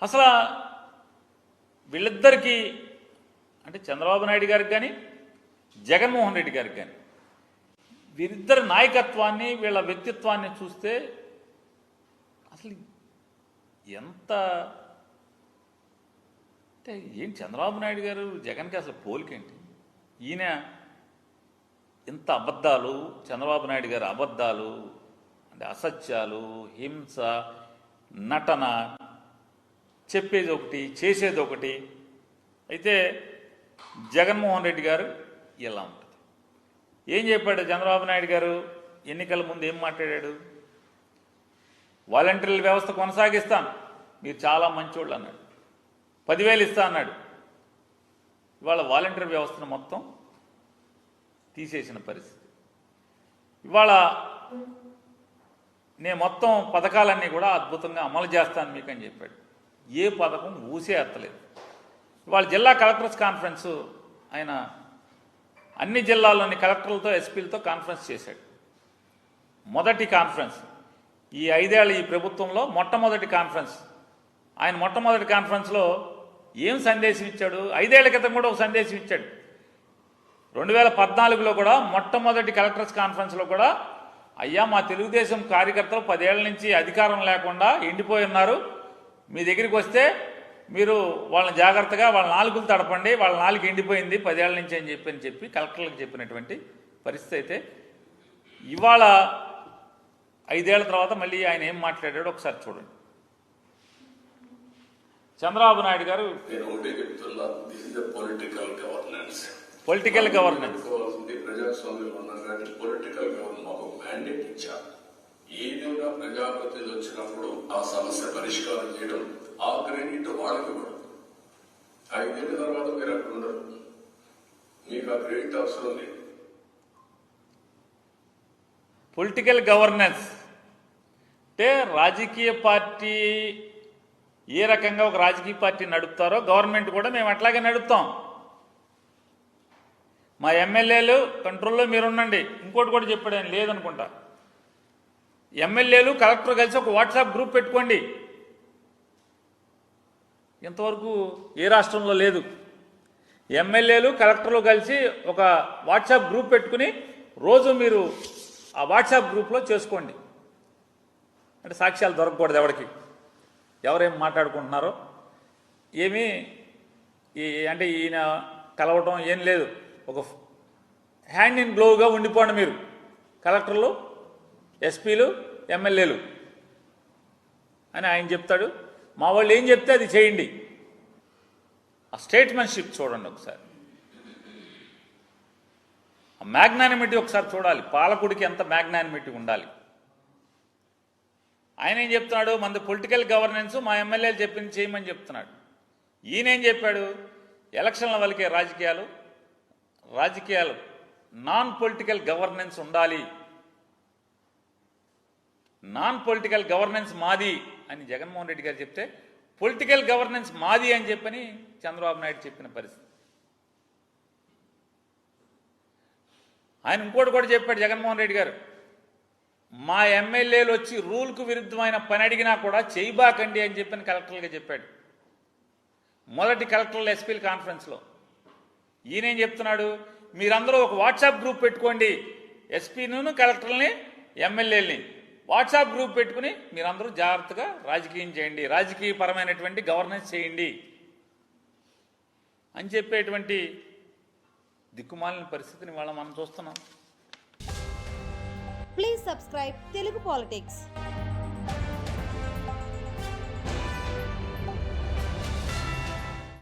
అసలు వీళ్ళిద్దరికీ అంటే చంద్రబాబు నాయుడు గారికి కానీ జగన్మోహన్ రెడ్డి గారికి కానీ వీరిద్దరి నాయకత్వాన్ని వీళ్ళ వ్యక్తిత్వాన్ని చూస్తే అసలు ఎంత అంటే ఏంటి చంద్రబాబు నాయుడు గారు జగన్కి అసలు పోలికేంటి? ఈయన ఇంత అబద్ధాలు, చంద్రబాబు నాయుడు గారు అబద్ధాలు అంటే అసత్యాలు, హింస, నటన, చెప్పేది ఒకటి చేసేది ఒకటి. అయితే జగన్మోహన్ రెడ్డి గారు ఇలా ఉంటుంది. ఏం చెప్పాడు చంద్రబాబు నాయుడు గారు? ఎన్నికల ముందు ఏం మాట్లాడాడు? వాలంటీర్ల వ్యవస్థ కొనసాగిస్తాను, మీరు చాలా మంచోళ్ళు అన్నాడు. 10,000 ఇస్తా అన్నాడు. ఇవాళ వాలంటీర్ వ్యవస్థను మొత్తం తీసేసిన పరిస్థితి. ఇవాళ నేను మొత్తం పథకాలన్నీ కూడా అద్భుతంగా అమలు చేస్తాను మీకు అని చెప్పాడు. ఏ పథకం ఊసే ఎత్తలేదు. ఇవాళ జిల్లా కలెక్టర్స్ కాన్ఫరెన్స్ ఆయన అన్ని జిల్లాల్లోని కలెక్టర్లతో ఎస్పీలతో కాన్ఫరెన్స్ చేశాడు. మొదటి కాన్ఫరెన్స్ ఈ 5 ఏళ్ల ఈ ప్రభుత్వంలో మొట్టమొదటి కాన్ఫరెన్స్. ఆయన మొట్టమొదటి కాన్ఫరెన్స్లో ఏం సందేశం ఇచ్చాడు? 5 ఏళ్ల క్రితం కూడా ఒక సందేశం ఇచ్చాడు. 2014లో కూడా మొట్టమొదటి కలెక్టర్స్ కాన్ఫరెన్స్లో కూడా, అయ్యా మా తెలుగుదేశం కార్యకర్తలు 10 ఏళ్ల నుంచి అధికారం లేకుండా ఎండిపోయి ఉన్నారు, మీ దగ్గరికి వస్తే మీరు వాళ్ళని జాగ్రత్తగా వాళ్ళ నాలుగులు తడపండి, వాళ్ళ నాలుగు ఎండిపోయింది 10 ఏళ్ల నుంచి అని చెప్పి కలెక్టర్లకు చెప్పినటువంటి పరిస్థితి. అయితే ఇవాళ 5 ఏళ్ల తర్వాత మళ్ళీ ఆయన ఏం మాట్లాడాడో ఒకసారి చూడండి. చంద్రబాబు నాయుడు గారు పొలిటికల్ గవర్నెన్స్ ఏదైనా ప్రజాప్రతినిధులు వచ్చినప్పుడు ఆ సమస్య పరిష్కారం చేయడం, ఆ క్రెడిట్ వాళ్ళకి పడదు. 5 ఏళ్ళ తర్వాత మీరు అక్కడ ఉండరు, మీకు ఆ క్రెడిట్ అవసరం లేదు. పొలిటికల్ గవర్నెన్స్ అంటే రాజకీయ పార్టీ ఏ రకంగా ఒక రాజకీయ పార్టీ నడుపుతారో గవర్నమెంట్ కూడా మేము అట్లాగే నడుపుతాం. మా ఎమ్మెల్యేలు కంట్రోల్లో మీరుండండి. ఇంకోటి కూడా చెప్పాడు ఆయన, లేదనుకుంటా. ఎమ్మెల్యేలు కలెక్టర్ కలిసి ఒక వాట్సాప్ గ్రూప్ పెట్టుకోండి. ఇంతవరకు ఏ రాష్ట్రంలో లేదు. ఎమ్మెల్యేలు కలెక్టర్లు కలిసి ఒక వాట్సాప్ గ్రూప్ పెట్టుకుని రోజు మీరు ఆ వాట్సాప్ గ్రూప్లో చేసుకోండి. అంటే సాక్ష్యాలు దొరకకూడదు ఎవరికి, ఎవరేం మాట్లాడుకుంటున్నారో ఏమీ అంటే ఈయన కలవటం ఏం లేదు. ఒక హ్యాండ్ ఇన్ గ్లోవ్గా ఉండిపోండి మీరు, కలెక్టర్లు, ఎస్పీలు, ఎమ్మెల్యేలు అని ఆయన చెప్తాడు. మా వాళ్ళు ఏం చెప్తే అది చేయండి. ఆ స్టేట్మెంట్షిప్ చూడండి ఒకసారి, ఆ మ్యాగ్నానిమిటీ ఒకసారి చూడాలి. పాలకుడికి ఎంత మ్యాగ్నానిమిటీ ఉండాలి. ఆయన ఏం చెప్తున్నాడు? మనది పొలిటికల్ గవర్నెన్స్, మా ఎమ్మెల్యేలు చెప్పింది చేయమని చెప్తున్నాడు. ఈయనేం చెప్పాడు? ఎలక్షన్ల వరకే రాజకీయాలు నాన్ పొలిటికల్ గవర్నెన్స్ ఉండాలి, నాన్ పొలిటికల్ గవర్నెన్స్ మాది అని జగన్మోహన్ రెడ్డి గారు చెప్తే, పొలిటికల్ గవర్నెన్స్ మాది అని చెప్పని చంద్రబాబు నాయుడు చెప్పిన పరిస్థితి. ఆయన ఇంకోటి కూడా చెప్పాడు జగన్మోహన్ రెడ్డి గారు, మా ఎమ్మెల్యేలు వచ్చి రూల్కు విరుద్ధమైన పని అడిగినా కూడా చేయబాకండి అని చెప్పని కలెక్టర్లుగా చెప్పాడు. మొదటి కలెక్టర్ల ఎస్పీల కాన్ఫరెన్స్లో ఈయనేం చెప్తున్నాడు? మీరందరూ ఒక వాట్సాప్ గ్రూప్ పెట్టుకోండి, ఎస్పీను, కలెక్టర్ని, ఎమ్మెల్యేలని వాట్సాప్ గ్రూప్ పెట్టుకుని మీరందరూ జాగ్రత్తగా రాజకీయం చేయండి, రాజకీయపరమైనటువంటి గవర్నెన్స్ చేయండి అని చెప్పేటువంటి దిక్కుమాలిన పరిస్థితిని వాళ్ళ మనం చూస్తున్నాం. Please subscribe Telugu politics.